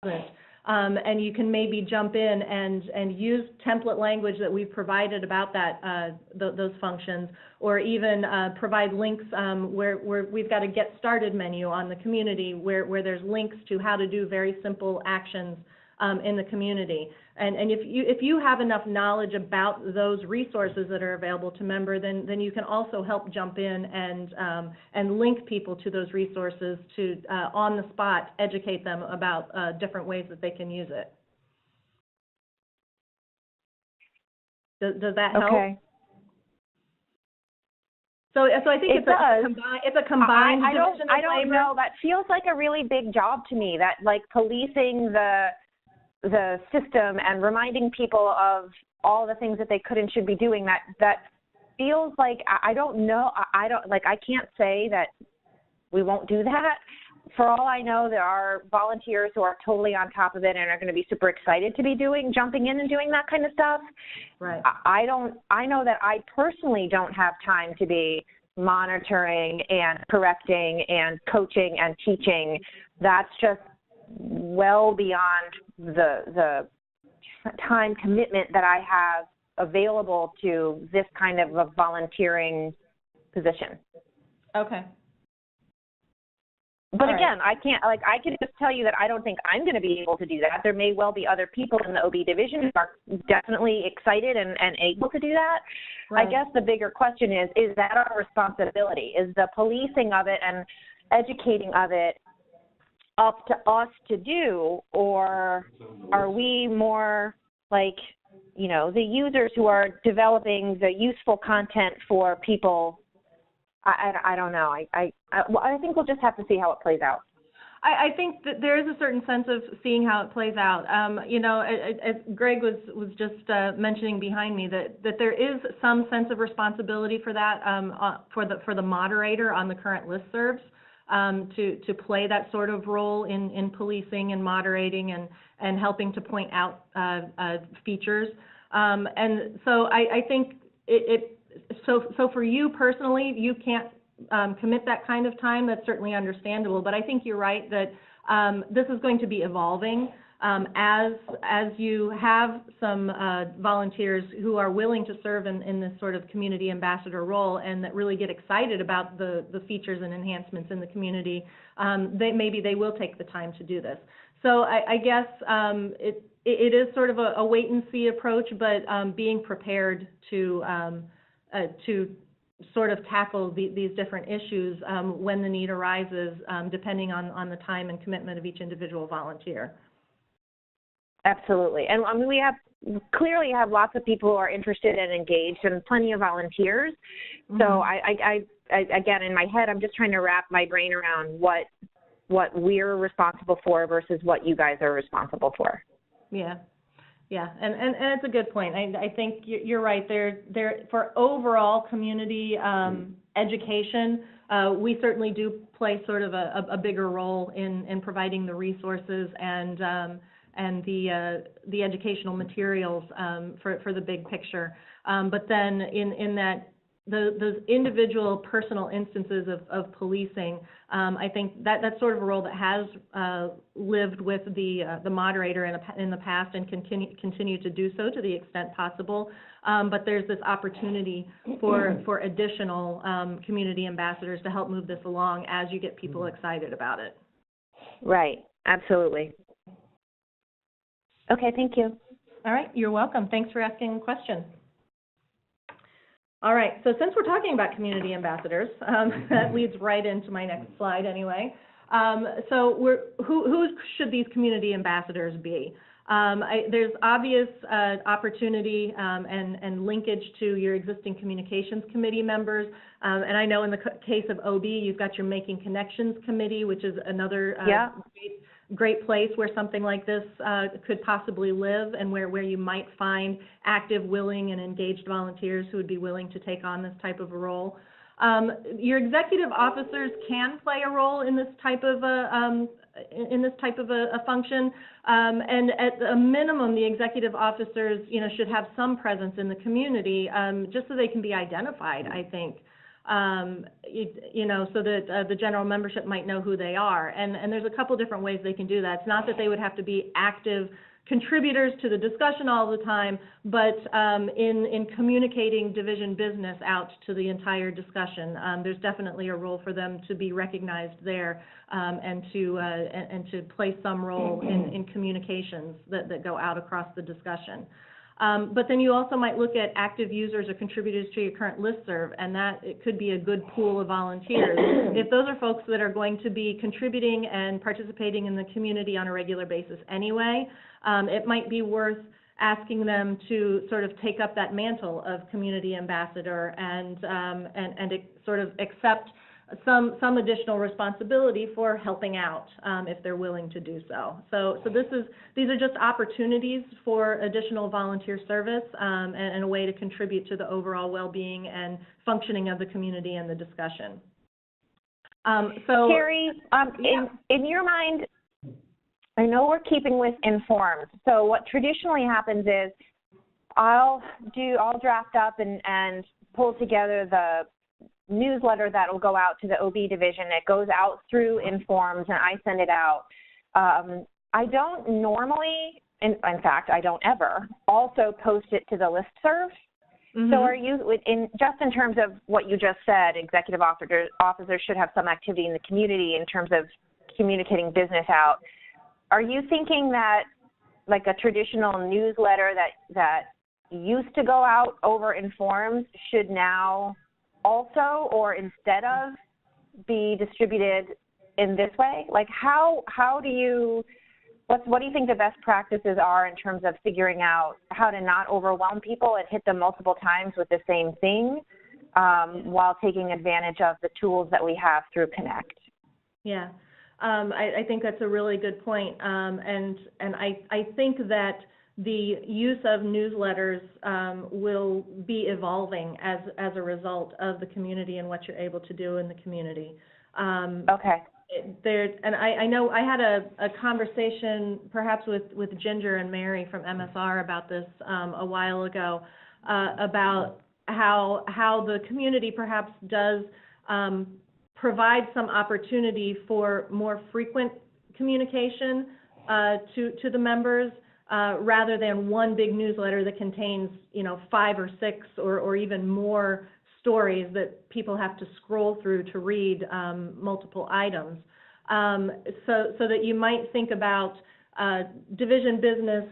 And you can maybe jump in and use template language that we've provided about that those functions, or even provide links where we've got a Get Started menu on the community where there's links to how to do very simple actions in the community. And if you have enough knowledge about those resources that are available to members, then you can also help jump in and link people to those resources to on the spot educate them about different ways that they can use it. Does that help? Okay. So I think it's a combined. I don't know. That feels like a really big job to me. That like policing the system and reminding people of all the things that they could and should be doing, that feels like, I don't know, I can't say that we won't do that. For all I know, there are volunteers who are totally on top of it and are going to be super excited to be jumping in and doing that kind of stuff. Right. I know that I personally don't have time to be monitoring and correcting and coaching and teaching. That's just well beyond the time commitment that I have available to this kind of a volunteering position. Okay. But again, I can't, I can just tell you that I don't think I'm going to be able to do that. There may well be other people in the OB division who are definitely excited and able to do that. Right. I guess the bigger question is that our responsibility? Is the policing of it and educating of it up to us to do, or are we more like, the users who are developing the useful content for people? I don't know. I think we'll just have to see how it plays out. I think that there is a certain sense of seeing how it plays out. As Greg was just mentioning behind me, that there is some sense of responsibility for that for the moderator on the current listservs. To play that sort of role in policing and moderating and helping to point out features. And so I think so for you personally, you can't commit that kind of time. That's certainly understandable. But I think you're right that this is going to be evolving. As you have some volunteers who are willing to serve in this sort of community ambassador role and that really get excited about the features and enhancements in the community, maybe they will take the time to do this. So I guess it is sort of a wait and see approach, but being prepared to sort of tackle these different issues when the need arises, depending on the time and commitment of each individual volunteer. Absolutely. And I mean, we clearly have lots of people who are interested and engaged and plenty of volunteers. Mm-hmm. So I again, in my head, I'm just trying to wrap my brain around what we're responsible for versus what you guys are responsible for. Yeah. Yeah, and it's a good point. I think you're right. There for overall community education, we certainly do play sort of a bigger role in providing the resources and the educational materials for the big picture. But then in that those individual personal instances of policing, I think that's sort of a role that has lived with the moderator in the past and continue to do so to the extent possible. But there's this opportunity for additional community ambassadors to help move this along as you get people excited about it. Right. Absolutely. Okay, thank you. All right, you're welcome. Thanks for asking a question. All right, so since we're talking about community ambassadors, that leads right into my next slide anyway. So who should these community ambassadors be? There's obvious opportunity and linkage to your existing communications committee members. And I know in the case of OB, you've got your Making Connections Committee, which is another great place where something like this could possibly live, and where you might find active, willing, and engaged volunteers who would be willing to take on this type of a role. Your executive officers can play a role in this type of a function, and at a minimum, the executive officers, should have some presence in the community, just so they can be identified, I think. so that the general membership might know who they are. And there's a couple different ways they can do that. It's not that they would have to be active contributors to the discussion all the time, but in communicating division business out to the entire discussion, there's definitely a role for them to be recognized there, and to play some role in communications that go out across the discussion. But then you also might look at active users or contributors to your current listserv, and that it could be a good pool of volunteers. If those are folks that are going to be contributing and participating in the community on a regular basis anyway, it might be worth asking them to sort of take up that mantle of community ambassador and sort of accept some additional responsibility for helping out, if they're willing to do so. So these are just opportunities for additional volunteer service, and a way to contribute to the overall well-being and functioning of the community and the discussion. Carrie, in your mind, I know we're keeping with informed. So what traditionally happens is I'll draft up and pull together the newsletter that will go out to the OB division. It goes out through Informs, and I send it out. I don't normally, in fact, I don't ever, also post it to the listserv. Mm-hmm. So are you, just in terms of what you just said, executive officers should have some activity in the community in terms of communicating business out. Are you thinking that like a traditional newsletter that used to go out over Informs should now also, or instead of, be distributed in this way? Like what do you think the best practices are in terms of figuring out how to not overwhelm people and hit them multiple times with the same thing, while taking advantage of the tools that we have through Connect? Yeah, I think that's a really good point, and I think that the use of newsletters will be evolving as a result of the community and what you're able to do in the community. Okay. And I know I had a conversation perhaps with Ginger and Mary from MSR about this a while ago, about how the community perhaps does provide some opportunity for more frequent communication to the members, rather than one big newsletter that contains, 5 or 6 or even more stories that people have to scroll through to read multiple items. So that you might think about division business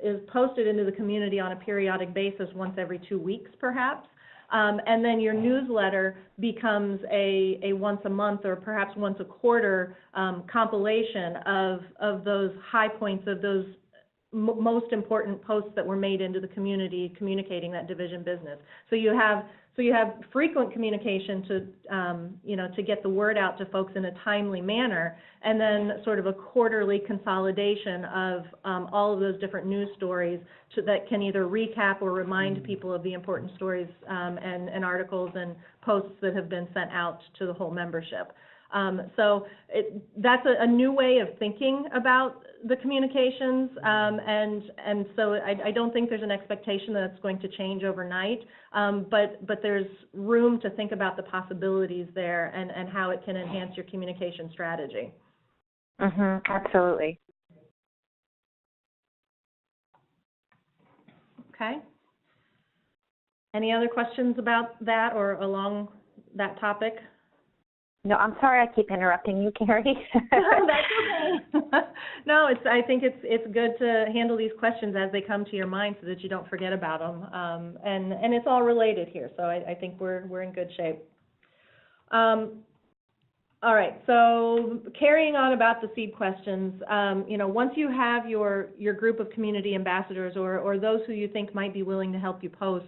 is posted into the community on a periodic basis, once every 2 weeks perhaps. And then your newsletter becomes a once a month or perhaps once a quarter compilation of those high points of those most important posts that were made into the community communicating that division business. So you have frequent communication to get the word out to folks in a timely manner, and then sort of a quarterly consolidation of all of those different news stories that can either recap or remind people of the important stories and articles and posts that have been sent out to the whole membership. So that's a new way of thinking about the communications, and so I don't think there's an expectation that it's going to change overnight, but there's room to think about the possibilities there and how it can enhance your communication strategy. Mm-hmm, absolutely. Okay. Any other questions about that or along that topic? No, I'm sorry I keep interrupting you, Carrie. That's okay. No, I think it's good to handle these questions as they come to your mind so that you don't forget about them. And it's all related here, so I think we're in good shape. All right, so carrying on about the seed questions, once you have your group of community ambassadors or those who you think might be willing to help you post,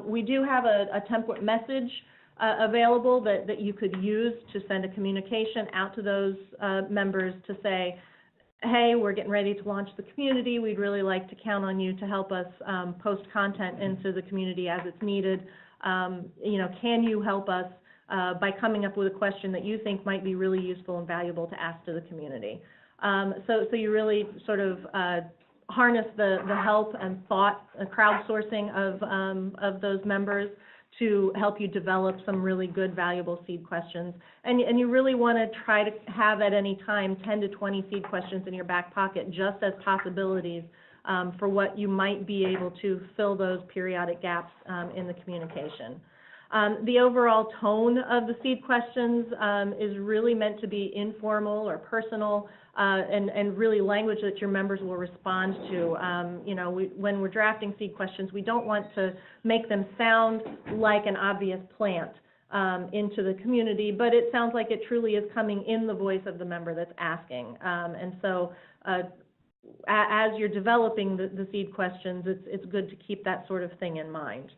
we do have a template message available that you could use to send a communication out to those members to say, hey, we're getting ready to launch the community. We'd really like to count on you to help us post content into the community as it's needed. Can you help us by coming up with a question that you think might be really useful and valuable to ask to the community? So you really sort of harness the help and thought, crowdsourcing of those members to help you develop some really good, valuable seed questions. And you really want to try to have at any time 10 to 20 seed questions in your back pocket just as possibilities for what you might be able to fill those periodic gaps in the communication. The overall tone of the seed questions is really meant to be informal or personal, and really language that your members will respond to. When we're drafting seed questions, we don't want to make them sound like an obvious plant into the community, but it sounds like it truly is coming in the voice of the member that's asking. And so as you're developing the seed questions, it's good to keep that sort of thing in mind.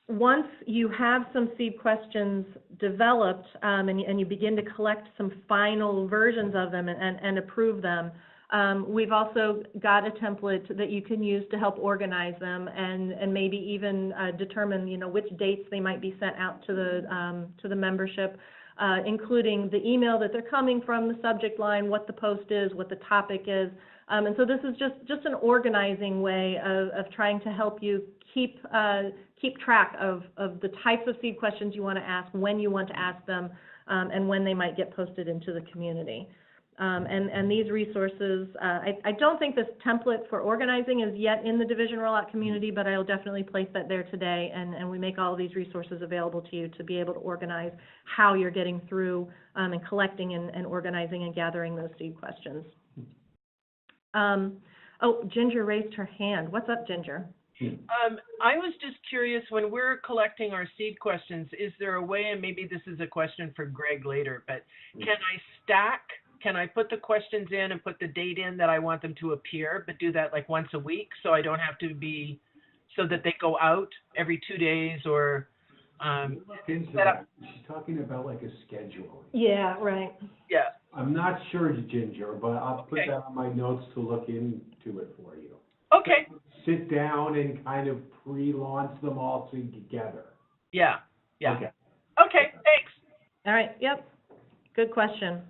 Once you have some seed questions developed and you begin to collect some final versions of them and approve them, we've also got a template that you can use to help organize them and maybe even determine, which dates they might be sent out to the membership, including the email that they're coming from, the subject line, what the post is, what the topic is. And so this is just an organizing way of trying to help you keep track of the types of seed questions you want to ask, when you want to ask them, and when they might get posted into the community. And these resources, I don't think this template for organizing is yet in the division rollout community, but I'll definitely place that there today, and we make all of these resources available to you to be able to organize how you're getting through and collecting and organizing and gathering those seed questions. Oh, Ginger raised her hand. What's up, Ginger? I was just curious, when we're collecting our seed questions, is there a way, and maybe this is a question for Greg later, but can I stack? Can I put the questions in and put the date in that I want them to appear, but do that like once a week so I don't have to be, so that they go out every 2 days or set up? She's talking about like a schedule. Yeah, right. Yeah. I'm not sure, Ginger, but I'll put that on my notes to look into it for you. Okay. Sit down and kind of pre-launch them all together. Yeah. Yeah. Okay. Okay, thanks. All right, yep. Good question.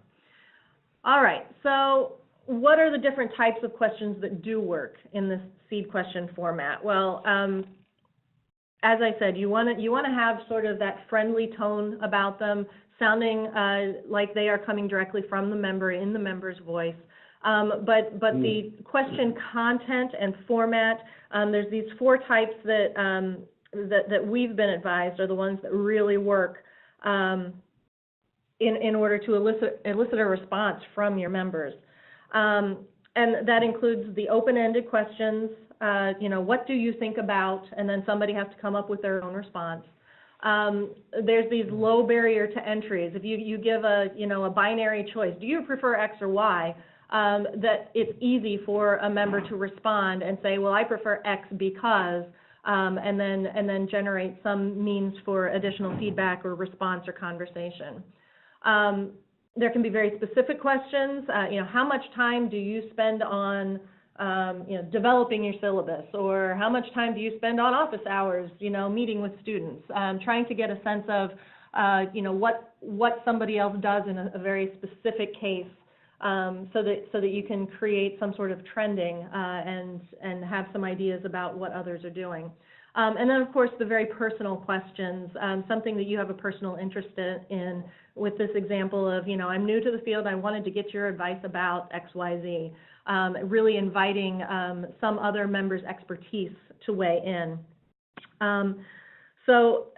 All right, so what are the different types of questions that do work in this seed question format? Well, as I said, you want to have sort of that friendly tone about them, sounding like they are coming directly from the member in the member's voice. But the question content and format, there's these 4 types that we've been advised are the ones that really work in order to elicit a response from your members. And that includes the open-ended questions, what do you think about, and then somebody has to come up with their own response. There's these low barrier to entries. If you give a binary choice, do you prefer X or Y, that it's easy for a member to respond and say, well, I prefer X because, and then generate some means for additional feedback or response or conversation. There can be very specific questions. How much time do you spend on developing your syllabus, or how much time do you spend on office hours, meeting with students, trying to get a sense of, what somebody else does in a very specific case, so that you can create some sort of trending and have some ideas about what others are doing. And then, of course, the very personal questions, something that you have a personal interest in, with this example of, I'm new to the field, I wanted to get your advice about X, Y, Z, really inviting some other member's expertise to weigh in. So,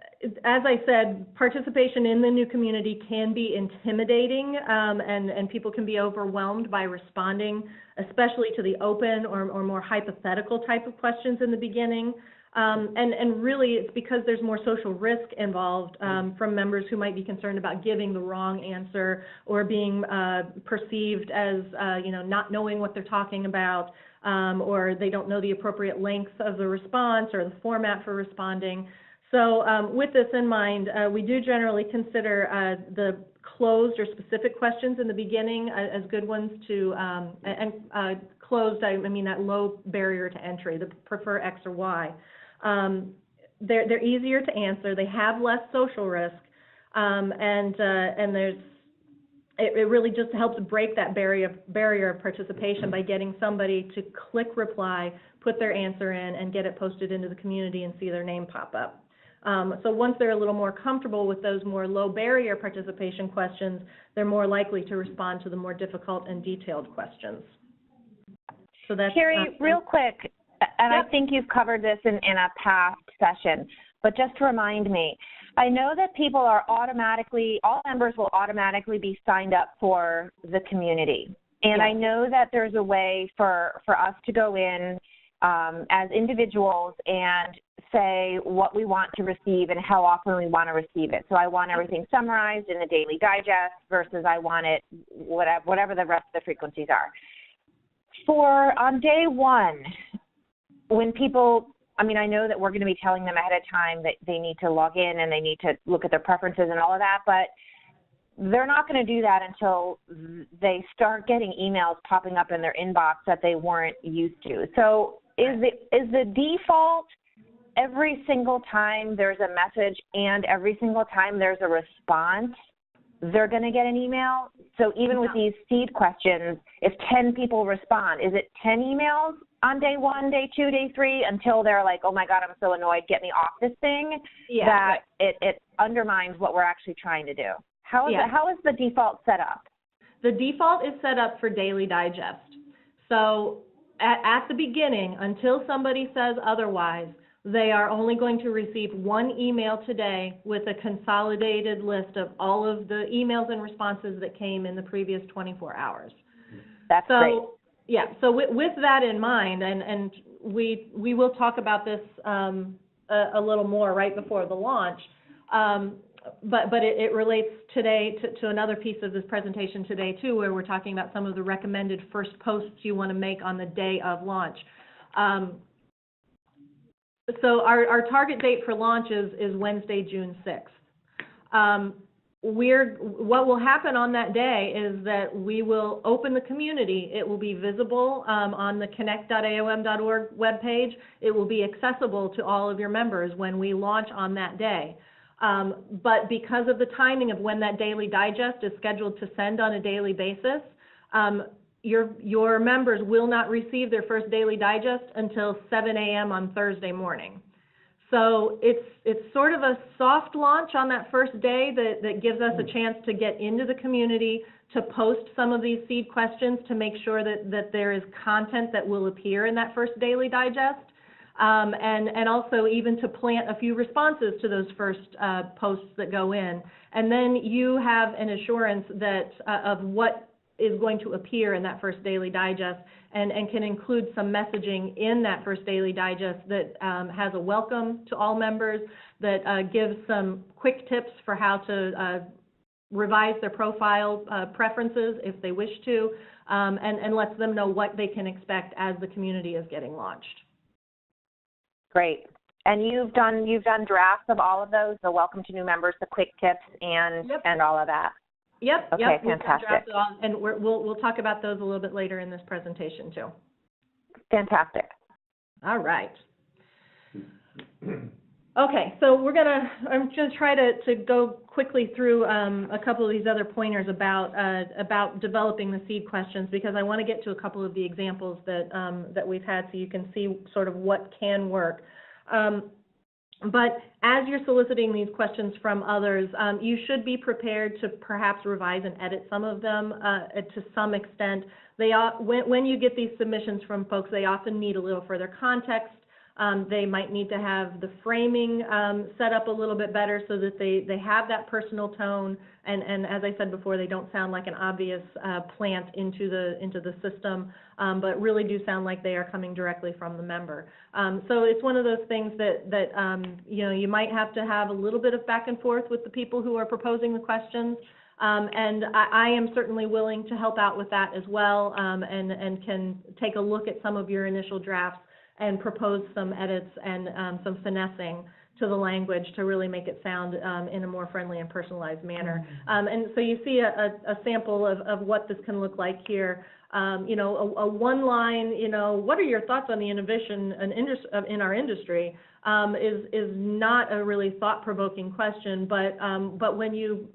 as I said, participation in the new community can be intimidating, and people can be overwhelmed by responding, especially to the open or more hypothetical type of questions in the beginning. And really, it's because there's more social risk involved from members who might be concerned about giving the wrong answer or being perceived as, not knowing what they're talking about, or they don't know the appropriate length of the response or the format for responding. So with this in mind, we do generally consider the closed or specific questions in the beginning as good ones to, closed, I mean that low barrier to entry, the prefer X or Y. They're easier to answer, they have less social risk, and there's it really just helps break that barrier of participation by getting somebody to click reply, put their answer in, and get it posted into the community and see their name pop up. So once they're a little more comfortable with those more low barrier participation questions, they're more likely to respond to the more difficult and detailed questions. So that's Carrie, real quick, and I think you've covered this in a past session, but just to remind me, I know that people are all members will automatically be signed up for the community. And I know that there's a way for us to go in as individuals and say what we want to receive and how often we want to receive it. So I want everything summarized in the daily digest versus I want it whatever the rest of the frequencies are. On day one, when people, I mean, I know that we're going to be telling them ahead of time that they need to log in and they need to look at their preferences and all of that, but they're not going to do that until they start getting emails popping up in their inbox that they weren't used to. So is the default every single time there's a message and every single time there's a response, they're going to get an email? So even with these seed questions, if 10 people respond, is it 10 emails on day 1, day 2, day 3, until they're like, oh my God, I'm so annoyed, get me off this thing, that it undermines what we're actually trying to do? How is the default set up? The default is set up for daily digest. So at the beginning, until somebody says otherwise, they are only going to receive one email today with a consolidated list of all of the emails and responses that came in the previous 24 hours. That's great. Yeah, so with that in mind, and we will talk about this a little more right before the launch, but it relates today to another piece of this presentation today too, where we're talking about some of the recommended first posts you want to make on the day of launch. So our target date for launch is Wednesday, June 6th. What will happen on that day is that we will open the community. It will be visible on the connect.aom.org webpage. It will be accessible to all of your members when we launch on that day. But because of the timing of when that daily digest is scheduled to send on a daily basis, your members will not receive their first daily digest until 7 a.m. on Thursday morning. So it's sort of a soft launch on that first day that gives us a chance to get into the community, to post some of these seed questions to make sure that there is content that will appear in that first daily digest, and also even to plant a few responses to those first posts that go in. And then you have an assurance that of what is going to appear in that first daily digest, and can include some messaging in that first daily digest that has a welcome to all members, that gives some quick tips for how to revise their profile preferences if they wish to, and lets them know what they can expect as the community is getting launched. Great. And you've done drafts of all of those, the welcome to new members, the quick tips, and all of that. Yep. Okay, yep, fantastic. And we'll talk about those a little bit later in this presentation too. Fantastic. All right. Okay, so I'm gonna try to go quickly through a couple of these other pointers about developing the seed questions, because I want to get to a couple of the examples that we've had, so you can see sort of what can work. But as you're soliciting these questions from others, you should be prepared to perhaps revise and edit some of them to some extent. When you get these submissions from folks, they often need a little further context. They might need to have the framing set up a little bit better so that they have that personal tone, and as I said before, they don't sound like an obvious plant into the system, but really do sound like they are coming directly from the member. So it's one of those things that you might have to have a little bit of back and forth with the people who are proposing the questions. And I am certainly willing to help out with that as well, and can take a look at some of your initial drafts and propose some edits and some finessing to the language to really make it sound in a more friendly and personalized manner. And so you see a sample of what this can look like here. A one-line, what are your thoughts on the innovation in our industry, is not a really thought-provoking question, but when you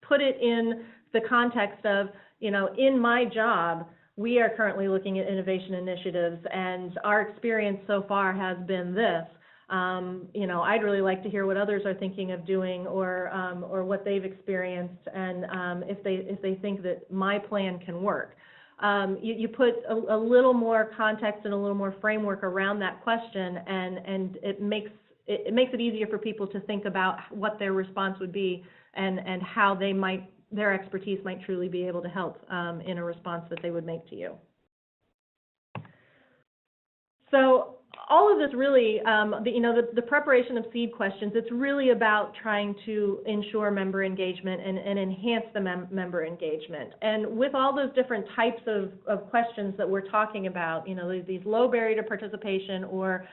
put it in the context of, in my job, we are currently looking at innovation initiatives, and our experience so far has been this. I'd really like to hear what others are thinking of doing, or what they've experienced, and if they think that my plan can work. You put a little more context and a little more framework around that question, and it makes it easier for people to think about what their response would be, and how their expertise might truly be able to help in a response that they would make to you. So all of this really, the preparation of seed questions, it's really about trying to ensure member engagement and enhance the member engagement. And with all those different types of questions that we're talking about, these low barrier to participation, or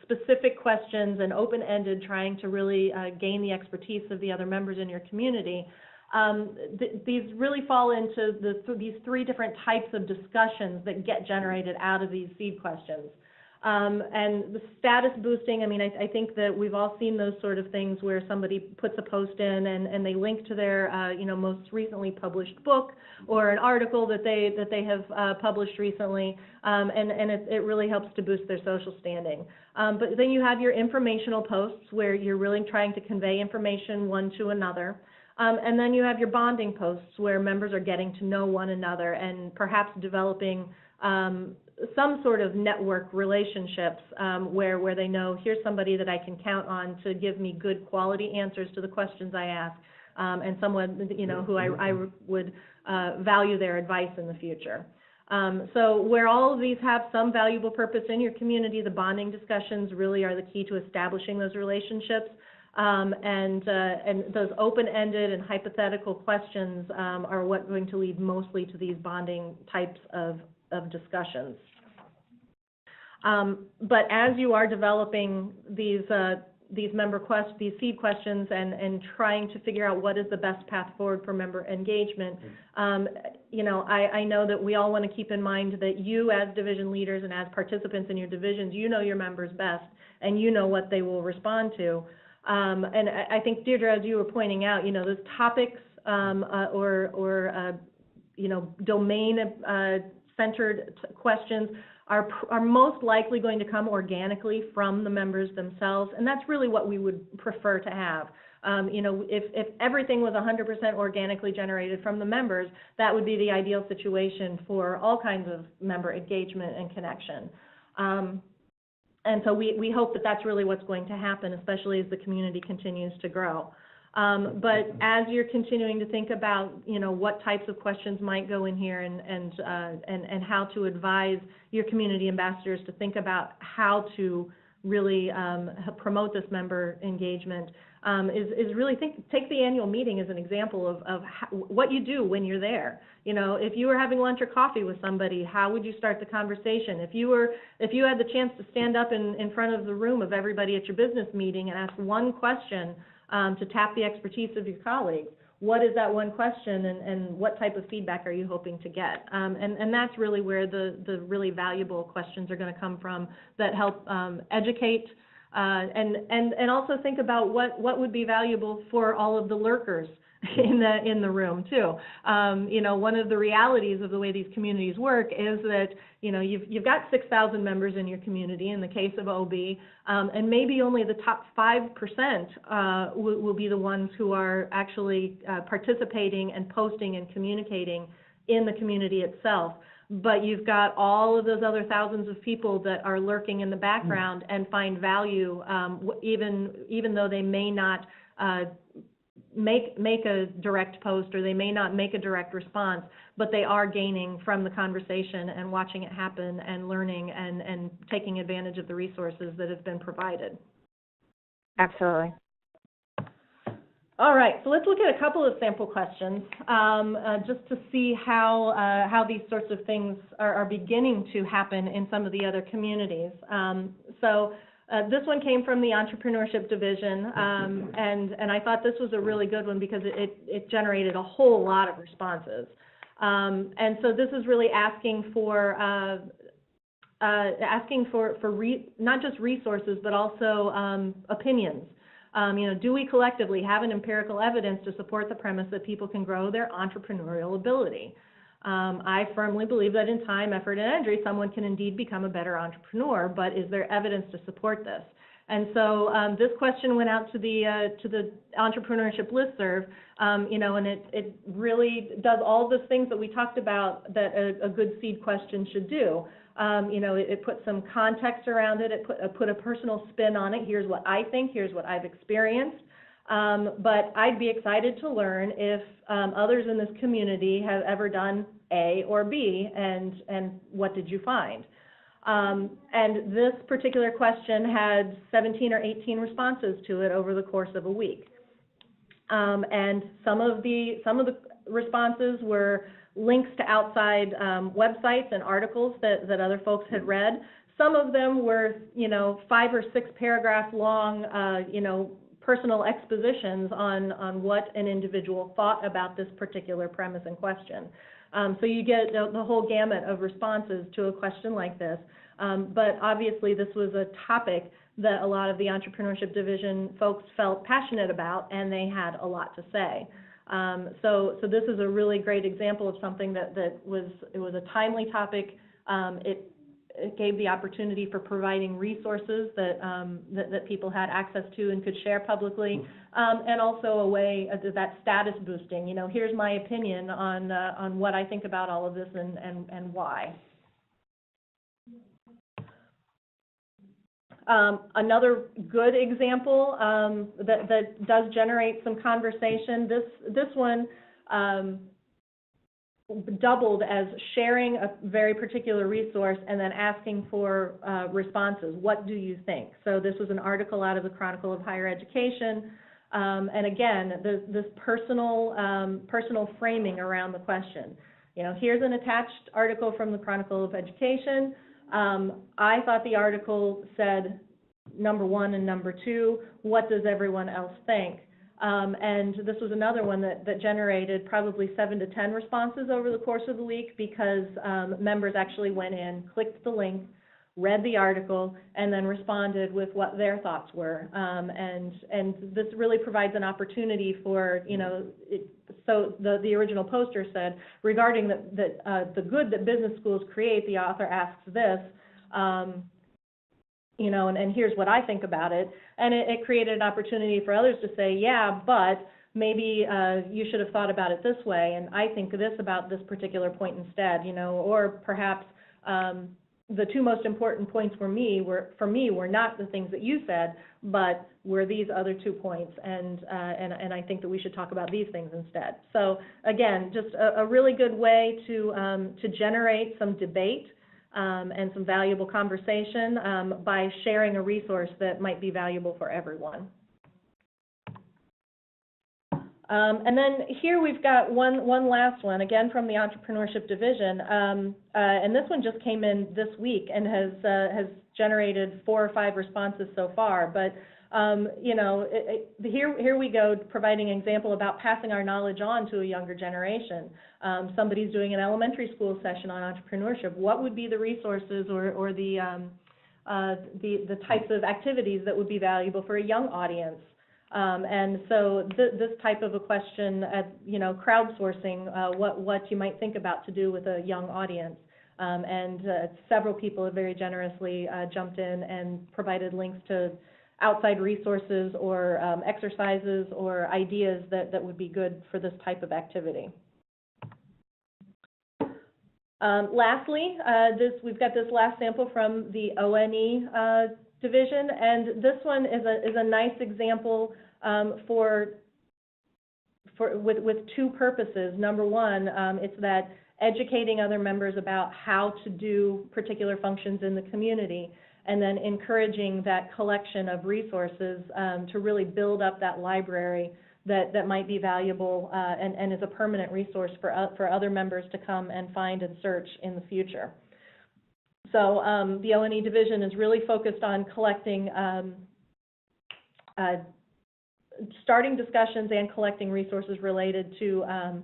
specific questions and open-ended, trying to really gain the expertise of the other members in your community, these really fall into these three different types of discussions that get generated out of these seed questions. And the status boosting, I think that we've all seen those sort of things where somebody puts a post in and they link to their most recently published book, or an article that they have published recently, and it really helps to boost their social standing. But then you have your informational posts, where you're really trying to convey information one to another. And then you have your bonding posts, where members are getting to know one another and perhaps developing some sort of network relationships, where they know, here's somebody that I can count on to give me good quality answers to the questions I ask, and someone who I would value their advice in the future. So where all of these have some valuable purpose in your community, the bonding discussions really are the key to establishing those relationships. And those open-ended and hypothetical questions are what's going to lead mostly to these bonding types of discussions. But as you are developing these seed questions and trying to figure out what is the best path forward for member engagement, I know that we all want to keep in mind that you, as division leaders and as participants in your divisions, you know your members best, and you know what they will respond to. And I think, Deirdre, as you were pointing out, those topics or domain-centered questions are most likely going to come organically from the members themselves, and that's really what we would prefer to have. If everything was 100% organically generated from the members, that would be the ideal situation for all kinds of member engagement and connection. And so we hope that that's really what's going to happen, especially as the community continues to grow. But as you're continuing to think about, what types of questions might go in here, and how to advise your community ambassadors to think about how to really promote this member engagement, is really take the annual meeting as an example of what you do when you're there. If you were having lunch or coffee with somebody, how would you start the conversation? If you had the chance to stand up in front of the room of everybody at your business meeting and ask one question to tap the expertise of your colleagues, what is that one question, and what type of feedback are you hoping to get? And that's really where the really valuable questions are going to come from, that help educate and also think about what would be valuable for all of the lurkers in the room too. One of the realities of the way these communities work is that you've got 6,000 members in your community in the case of OB, and maybe only the top 5% will be the ones who are actually participating and posting and communicating in the community itself. But you've got all of those other thousands of people that are lurking in the background and find value, even though they may not make a direct post, or they may not make a direct response, but they are gaining from the conversation and watching it happen and learning and taking advantage of the resources that have been provided. Absolutely. All right, so let's look at a couple of sample questions just to see how these sorts of things are beginning to happen in some of the other communities. This one came from the Entrepreneurship Division, and I thought this was a really good one because it generated a whole lot of responses. And so this is really asking for not just resources, but also opinions. Do we collectively have an empirical evidence to support the premise that people can grow their entrepreneurial ability? I firmly believe that in time, effort, and energy, someone can indeed become a better entrepreneur, but is there evidence to support this? And so this question went out to the entrepreneurship listserv, and it really does all the things that we talked about that a good seed question should do. It put some context around it. It put a personal spin on it. Here's what I think. Here's what I've experienced. But I'd be excited to learn if others in this community have ever done A or B, and what did you find? And this particular question had 17 or 18 responses to it over the course of a week. And some of the responses were links to outside websites and articles that other folks had read. Some of them were, 5 or 6 paragraph long, personal expositions on what an individual thought about this particular premise in question. So you get the whole gamut of responses to a question like this. But obviously this was a topic that a lot of the entrepreneurship division folks felt passionate about, and they had a lot to say. So this is a really great example of something that was a timely topic. It gave the opportunity for providing resources that people had access to and could share publicly, and also a way that status boosting. Here's my opinion on what I think about all of this and why. Another good example that does generate some conversation. This one doubled as sharing a very particular resource and then asking for responses. What do you think? So this was an article out of the Chronicle of Higher Education, and again, this personal framing around the question. Here's an attached article from the Chronicle of Education. I thought the article said number 1 and number 2. What does everyone else think? And this was another one that generated probably 7 to 10 responses over the course of the week, because members actually went in, clicked the link, read the article, and then responded with what their thoughts were. And this really provides an opportunity for, so the original poster said, regarding the good that business schools create, the author asks this, and here's what I think about it. And it created an opportunity for others to say, yeah, but maybe you should have thought about it this way, and I think this about this particular point instead, or perhaps the 2 most important points for me were not the things that you said, but were these other 2 points, and I think that we should talk about these things instead. So again, just a really good way to generate some debate and some valuable conversation by sharing a resource that might be valuable for everyone. And then here we've got one last one, again from the Entrepreneurship Division, and this one just came in this week and has generated 4 or 5 responses so far. But here we go, providing an example about passing our knowledge on to a younger generation. Somebody's doing an elementary school session on entrepreneurship. What would be the resources or the types of activities that would be valuable for a young audience? And so this type of a question, crowdsourcing what you might think about to do with a young audience. And several people have very generously jumped in and provided links to outside resources or exercises or ideas that would be good for this type of activity. Lastly, we've got this last sample from the ONE division, and this one is a nice example with 2 purposes. Number 1, it's that educating other members about how to do particular functions in the community, and then encouraging that collection of resources to really build up that library that might be valuable and is a permanent resource for other members to come and find and search in the future. So the ONE division is really focused on collecting, starting discussions and collecting resources related to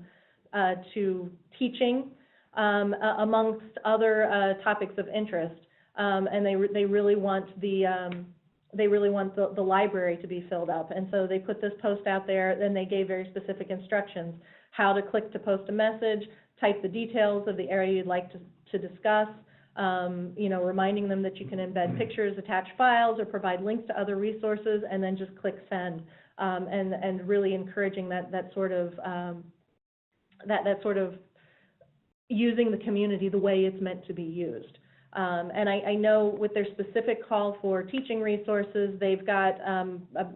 teaching, amongst other topics of interest. And they really want the they really want the library to be filled up. And so they put this post out there, then they gave very specific instructions, how to click to post a message, type the details of the area you'd like to discuss, you know, reminding them that you can embed pictures, attach files, or provide links to other resources, and then just click send, and really encouraging that sort of that sort of using the community the way it's meant to be used. And I know with their specific call for teaching resources, they've got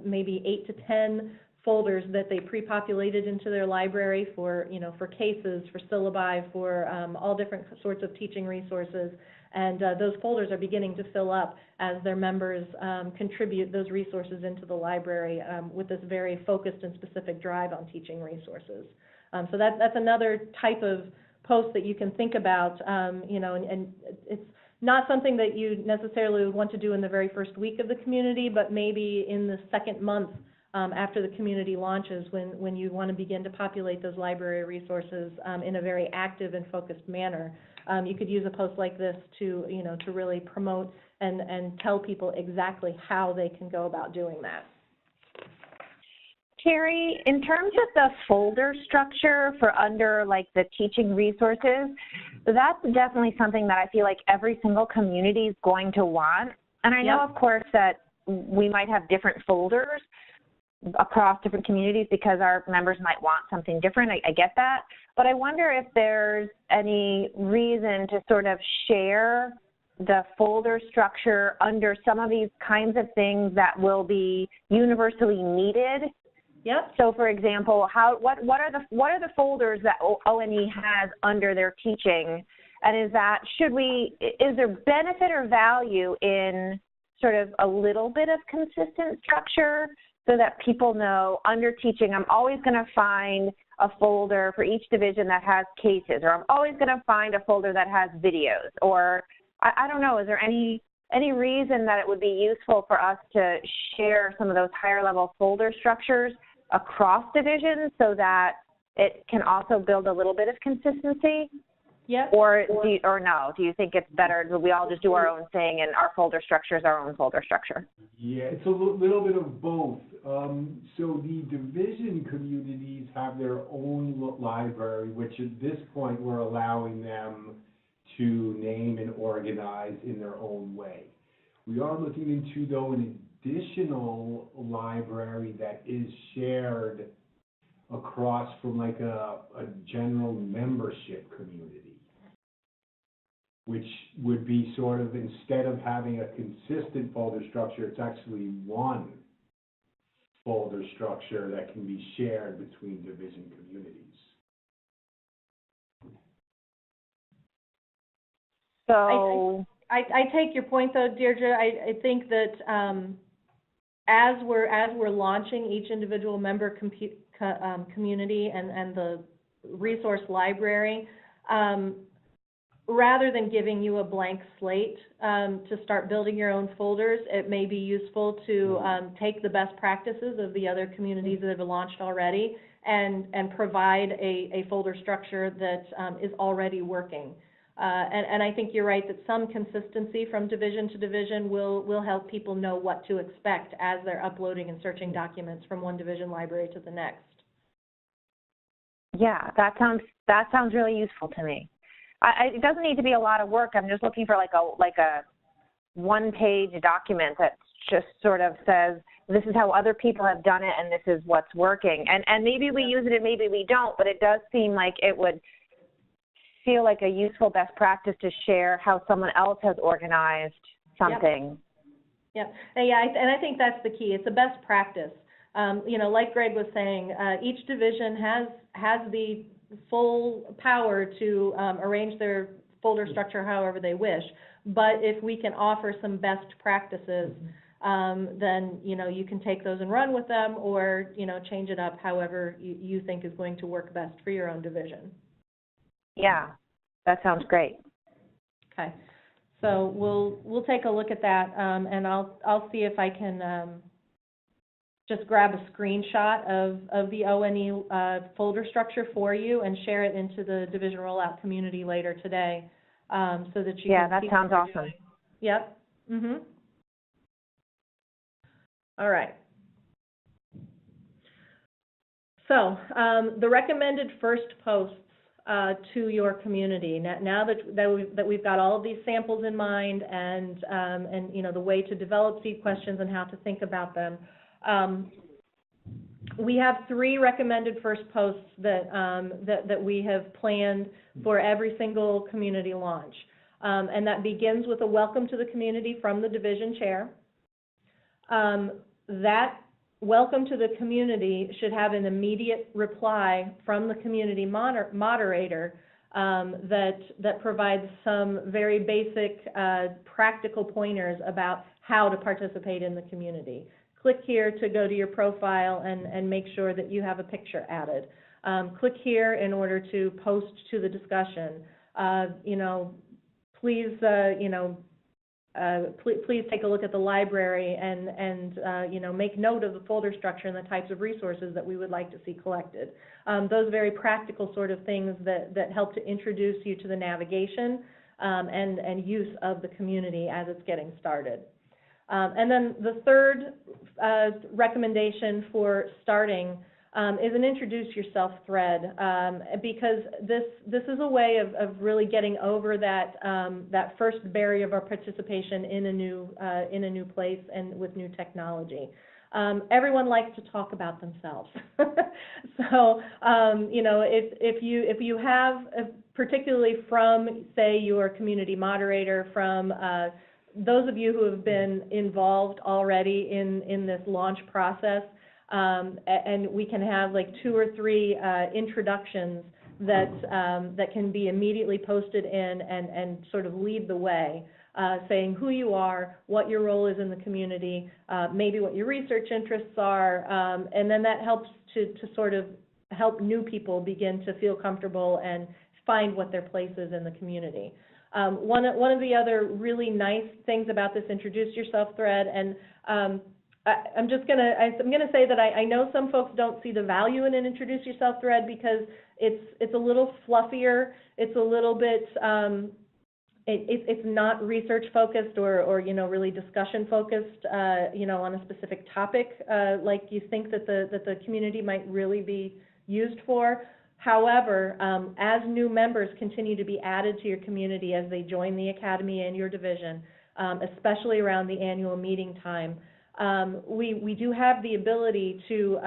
maybe 8 to 10 folders that they pre-populated into their library for, you know, for cases, for syllabi, for all different sorts of teaching resources. And those folders are beginning to fill up as their members contribute those resources into the library with this very focused and specific drive on teaching resources. So that's another type of post that you can think about, you know, and it's not something that you necessarily would want to do in the very first week of the community, but maybe in the second month after the community launches, when you want to begin to populate those library resources in a very active and focused manner. You could use a post like this to, you know, to really promote and tell people exactly how they can go about doing that. Carrie, in terms of the folder structure for under like the teaching resources, that's definitely something that I feel like every single community is going to want. And I know, of course, that we might have different folders across different communities because our members might want something different. I get that. But I wonder if there's any reason to sort of share the folder structure under some of these kinds of things that will be universally needed. Yep. So, for example, what are the folders that ONE has under their teaching, and is there benefit or value in sort of a little bit of consistent structure so that people know under teaching I'm always going to find a folder for each division that has cases, or I'm always going to find a folder that has videos, or I don't know, is there any reason that it would be useful for us to share some of those higher level folder structures across divisions so that it can also build a little bit of consistency? Yep. Or no? Do you think it's better that we all just do our own thing and our folder structure is our own folder structure? Yeah, it's a little bit of both. So the division communities have their own library, which at this point we're allowing them to name and organize in their own way. We are looking into, though, an additional library that is shared across from like a general membership community, which would be sort of, instead of having a consistent folder structure, it's actually one folder structure that can be shared between division communities. So I take your point, though, Deirdre. I think that as we're launching each individual member community and the resource library, rather than giving you a blank slate to start building your own folders, it may be useful to take the best practices of the other communities that have launched already and provide a folder structure that is already working. And I think you're right that some consistency from division to division will help people know what to expect as they're uploading and searching documents from one division library to the next. Yeah, that sounds really useful to me. It doesn't need to be a lot of work. I'm just looking for like a one-page document that just sort of says, this is how other people have done it and this is what's working. And maybe we use it and maybe we don't, but it does seem like it would feel like a useful best practice to share how someone else has organized something. Yep. Yeah, and I think that's the key. It's a best practice. You know, like Greg was saying, each division has the full power to arrange their folder structure however they wish. But if we can offer some best practices, then, you know, you can take those and run with them, or, you know, change it up however you think is going to work best for your own division. Yeah, that sounds great. Okay. So we'll take a look at that, and I'll see if I can just grab a screenshot of the ONE folder structure for you and share it into the division rollout community later today, so that you can see. Yeah, that sounds awesome. Yep. All right. So the recommended first posts to your community. Now that we've got all of these samples in mind, and you know, the way to develop seed questions and how to think about them, we have 3 recommended first posts that we have planned for every single community launch, and that begins with a welcome to the community from the division chair. That welcome to the community should have an immediate reply from the community moderator that provides some very basic practical pointers about how to participate in the community. Click here to go to your profile and make sure that you have a picture added. Click here in order to post to the discussion. You know, please, please take a look at the library and you know, make note of the folder structure and the types of resources that we would like to see collected. Those very practical sort of things that help to introduce you to the navigation and use of the community as it's getting started. And then the third recommendation for starting is an introduce yourself thread, because this is a way of really getting over that that first barrier of our participation in a new place and with new technology. Everyone likes to talk about themselves, so you know, if you have, particularly from, say, your community moderator, from those of you who have been involved already in this launch process. And we can have like 2 or 3 introductions that can be immediately posted in and sort of lead the way, saying who you are, what your role is in the community, maybe what your research interests are, and then that helps to sort of help new people begin to feel comfortable and find what their place is in the community. One of the other really nice things about this introduce yourself thread, and I'm gonna say that I know some folks don't see the value in an introduce yourself thread because it's a little fluffier. It's a little bit it's not research focused or you know, really discussion focused you know, on a specific topic like you think that the community might really be used for. However, as new members continue to be added to your community as they join the academy and your division, especially around the annual meeting time, we do have the ability to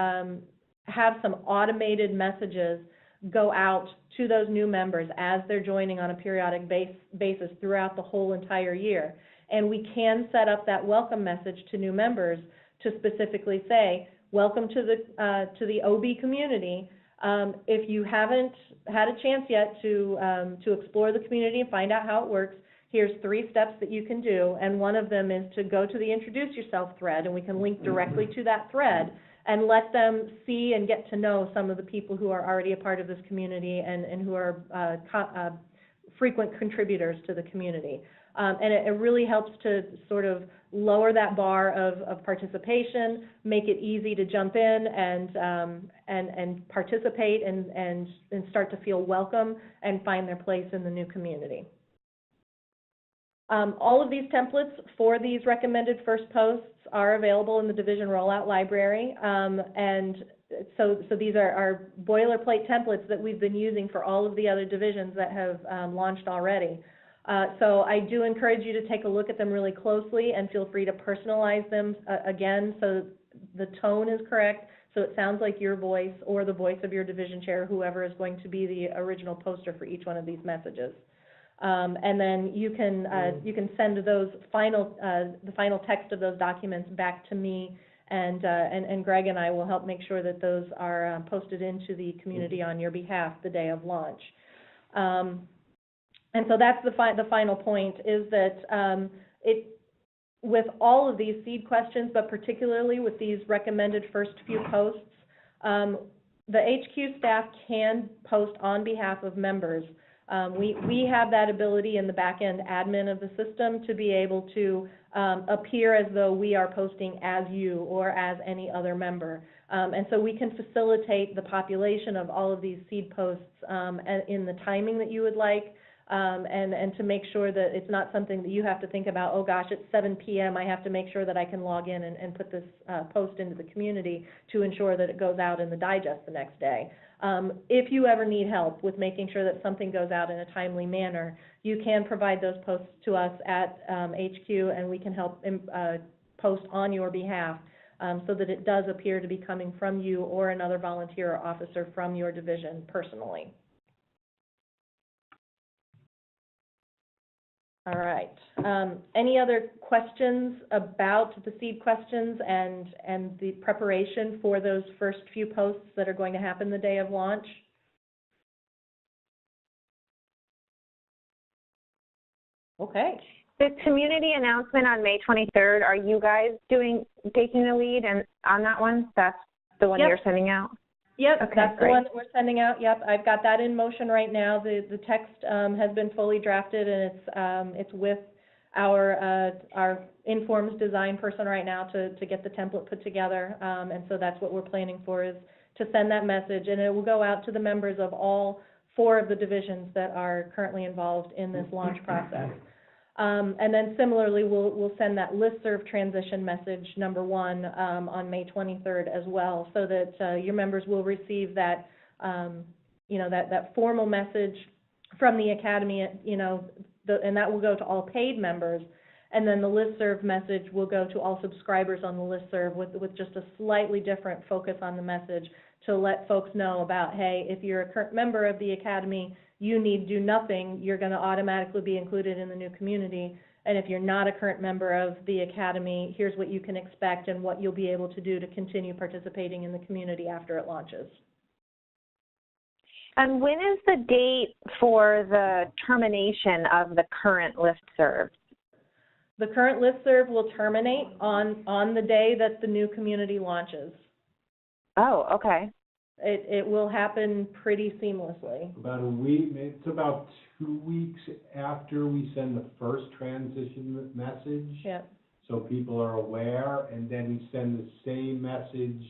have some automated messages go out to those new members as they're joining on a periodic basis throughout the whole entire year. And we can set up that welcome message to new members to specifically say, welcome to the OB community. If you haven't had a chance yet to explore the community and find out how it works, here's 3 steps that you can do, and one of them is to go to the Introduce Yourself thread, and we can link directly to that thread and let them see and get to know some of the people who are already a part of this community and who are frequent contributors to the community. And it really helps to sort of lower that bar of participation, make it easy to jump in and participate and start to feel welcome and find their place in the new community. All of these templates for these recommended first posts are available in the division rollout library, and so these are boilerplate templates that we've been using for all of the other divisions that have launched already. So I do encourage you to take a look at them really closely and feel free to personalize them again so the tone is correct, so it sounds like your voice or the voice of your division chair, whoever is going to be the original poster for each one of these messages. And then you can send those the final text of those documents back to me, and Greg and I will help make sure that those are posted into the community on your behalf the day of launch. And so that's the final point, is that with all of these seed questions, but particularly with these recommended first few posts, the HQ staff can post on behalf of members. We have that ability in the back-end admin of the system to be able to appear as though we are posting as you or as any other member. And so we can facilitate the population of all of these seed posts in the timing that you would like, and to make sure that it's not something that you have to think about, oh gosh, it's 7 p.m., I have to make sure that I can log in and put this post into the community to ensure that it goes out in the digest the next day. If you ever need help with making sure that something goes out in a timely manner, you can provide those posts to us at HQ, and we can help post on your behalf so that it does appear to be coming from you or another volunteer or officer from your division personally. All right. Any other questions about the seed questions and the preparation for those first few posts that are going to happen the day of launch? Okay. The community announcement on May 23rd, are you guys taking the lead and on that one? That's the one you're sending out? Yep, okay, that's great. the one that we're sending out. Yep, I've got that in motion right now. The text has been fully drafted, and it's with our Informs design person right now to get the template put together. And so that's what we're planning for, is to send that message, and it will go out to the members of all 4 of the divisions that are currently involved in this launch process. And then similarly, we'll send that listserv transition message, number 1, on May 23rd as well, so that your members will receive that, that formal message from the Academy, and that will go to all paid members. And then the listserv message will go to all subscribers on the listserv with just a slightly different focus on the message to let folks know about, hey, if you're a current member of the Academy, you need do nothing, you're going to automatically be included in the new community. And if you're not a current member of the Academy, here's what you can expect and what you'll be able to do to continue participating in the community after it launches. And when is the date for the termination of the current listserv? The current listserv will terminate on the day that the new community launches. Oh, okay. It will happen pretty seamlessly. About a week, it's about 2 weeks after we send the first transition message. Yep. So people are aware, and then we send the same message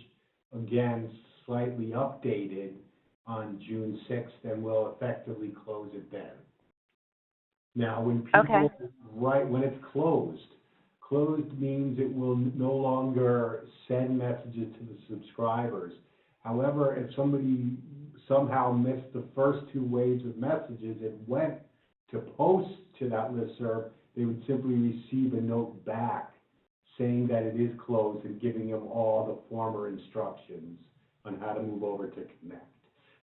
again, slightly updated on June 6th, and we'll effectively close it then. Now, when people, when it's closed means it will no longer send messages to the subscribers. However, if somebody somehow missed the first 2 waves of messages and went to post to that listserv, they would simply receive a note back saying that it is closed and giving them all the former instructions on how to move over to connect.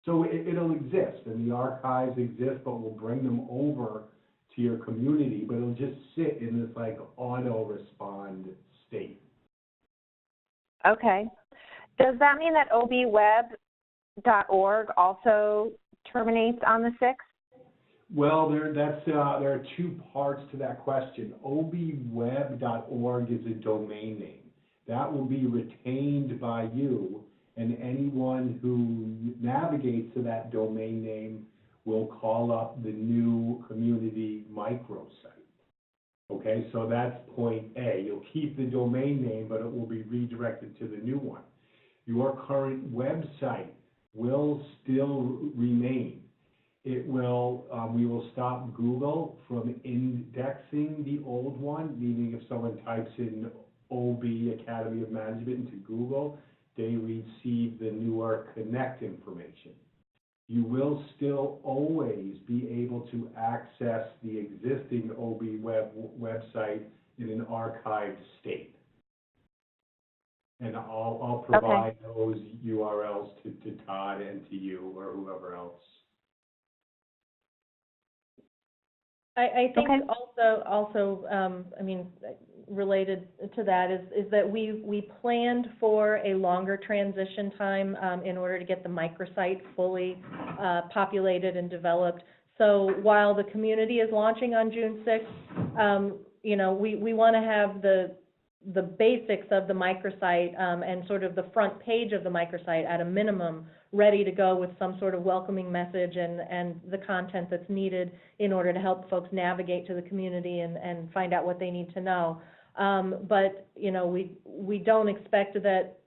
So it'll exist, and the archives exist, but we'll bring them over to your community, but it'll just sit in this like auto-respond state. Okay. Does that mean that obweb.org also terminates on the 6th? Well, there are 2 parts to that question. obweb.org is a domain name. That will be retained by you, and anyone who navigates to that domain name will call up the new community microsite. Okay, so that's point A. You'll keep the domain name, but it will be redirected to the new one. Your current website will still remain. It will, we will stop Google from indexing the old one, meaning if someone types in OB Academy of Management into Google, they receive the newer Connect information. You will still always be able to access the existing OB website in an archived state. And I'll provide those URLs to Todd and to you or whoever else. I think also, I mean, related to that is that we planned for a longer transition time in order to get the microsite fully populated and developed. So while the community is launching on June 6th, we want to have the basics of the microsite and sort of the front page of the microsite at a minimum ready to go with some sort of welcoming message and the content that's needed in order to help folks navigate to the community and find out what they need to know. But, we don't expect that,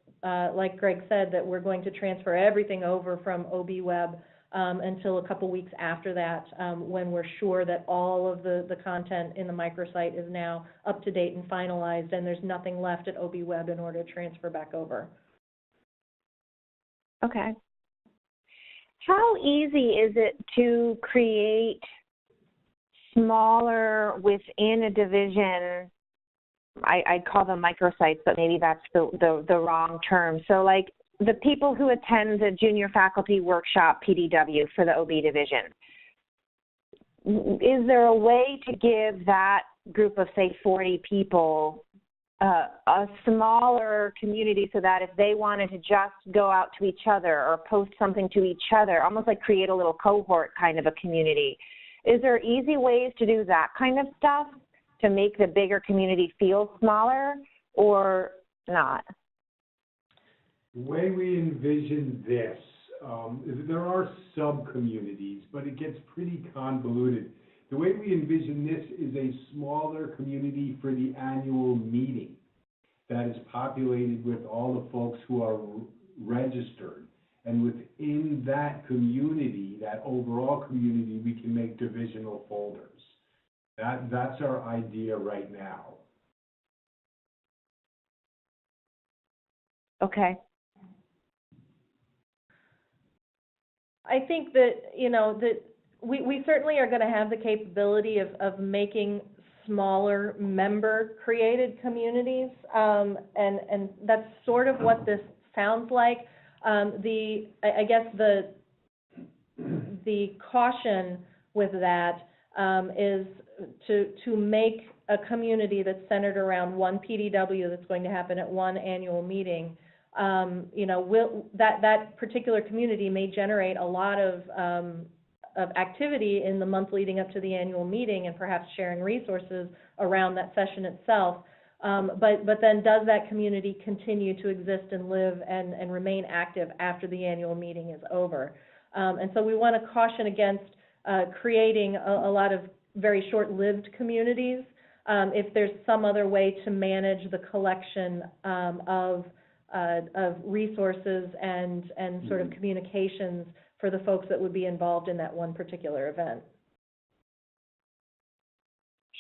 like Greg said, that we're going to transfer everything over from OB Web until a couple weeks after that, when we're sure that all of the content in the microsite is now up to date and finalized, and there's nothing left at OB Web in order to transfer back over. Okay. How easy is it to create smaller within a division? I'd call them microsites, but maybe that's the wrong term. So like the people who attend the junior faculty workshop PDW for the OB division, is there a way to give that group of, say, 40 people a smaller community so that if they wanted to just go out to each other or post something to each other, almost like create a little cohort kind of a community, is there easy ways to do that kind of stuff to make the bigger community feel smaller or not? The way we envision this, is there are sub-communities, but it gets pretty convoluted. The way we envision this is a smaller community for the annual meeting that is populated with all the folks who are registered. And within that community, that overall community, we can make divisional folders. That's our idea right now. Okay. I think that, that we certainly are going to have the capability of making smaller member-created communities, and that's sort of what this sounds like. I guess the caution with that is to make a community that's centered around one PDW that's going to happen at one annual meeting. That particular community may generate a lot of activity in the month leading up to the annual meeting and perhaps sharing resources around that session itself. But then does that community continue to exist and live and remain active after the annual meeting is over? And so we want to caution against creating a lot of very short-lived communities if there's some other way to manage the collection of resources and sort of communications for the folks that would be involved in that one particular event.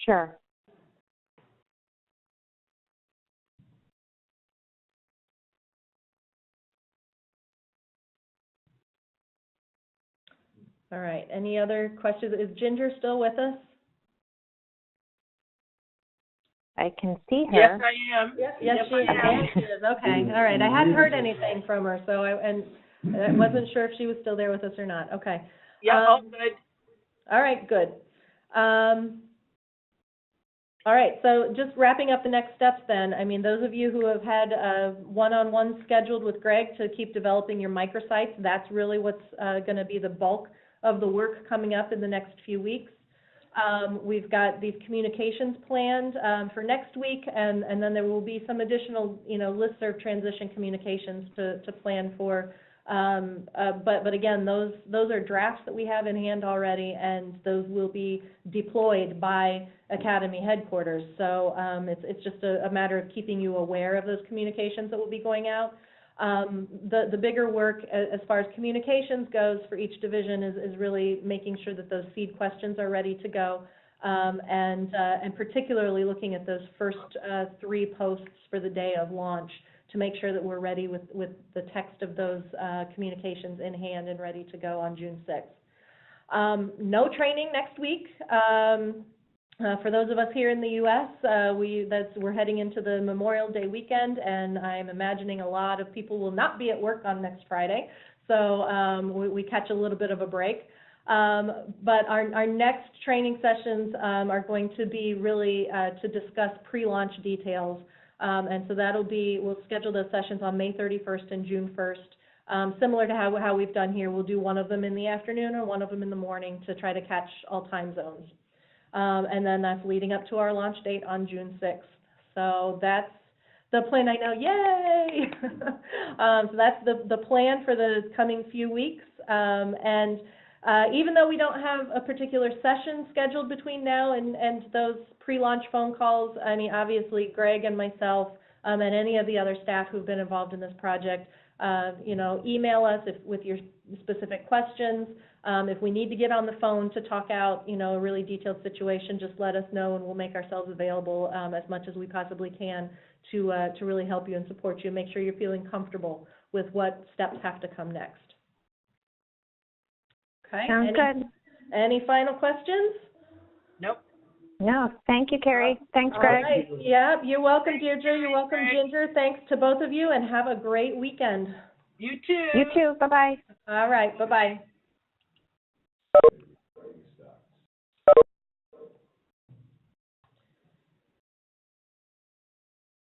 Sure. All right, any other questions? Is Ginger still with us? I can see her. Yes, I am. Yes, she is. Okay, all right. I hadn't heard anything from her, so I wasn't sure if she was still there with us or not. Okay. Yeah, all good. All right, good. All right, so just wrapping up the next steps then. I mean, those of you who have had one-on-one scheduled with Greg to keep developing your microsites, that's really what's going to be the bulk of the work coming up in the next few weeks. We've got these communications planned for next week, and then there will be some additional, listserv transition communications to plan for. But again, those are drafts that we have in hand already, and those will be deployed by Academy headquarters. So it's just a matter of keeping you aware of those communications that will be going out. The bigger work as far as communications goes for each division is really making sure that those seed questions are ready to go, and particularly looking at those first 3 posts for the day of launch to make sure that we're ready with the text of those communications in hand and ready to go on June 6th. No training next week. For those of us here in the U.S., we're heading into the Memorial Day weekend, and I'm imagining a lot of people will not be at work on next Friday, so we catch a little bit of a break. But our next training sessions are going to be really to discuss pre-launch details, and so we'll schedule those sessions on May 31st and June 1st. Similar to how we've done here, we'll do one of them in the afternoon or one of them in the morning to try to catch all time zones. And then that's leading up to our launch date on June 6th. So that's the plan. I know, yay! So that's the plan for the coming few weeks. And even though we don't have a particular session scheduled between now and those pre-launch phone calls, I mean, obviously Greg and myself and any of the other staff who've been involved in this project you know, email us with your specific questions. If we need to get on the phone to talk out, you know, a really detailed situation, just let us know, and we'll make ourselves available as much as we possibly can to really help you and support you, and make sure you're feeling comfortable with what steps have to come next. Okay. Sounds good. Any final questions? Nope. No, thank you, Carrie. Thanks, Greg. All right. Yeah, you're welcome, Deirdre. You're welcome, Ginger. Thanks to both of you, and have a great weekend. You too. You too. Bye-bye. All right. Bye-bye.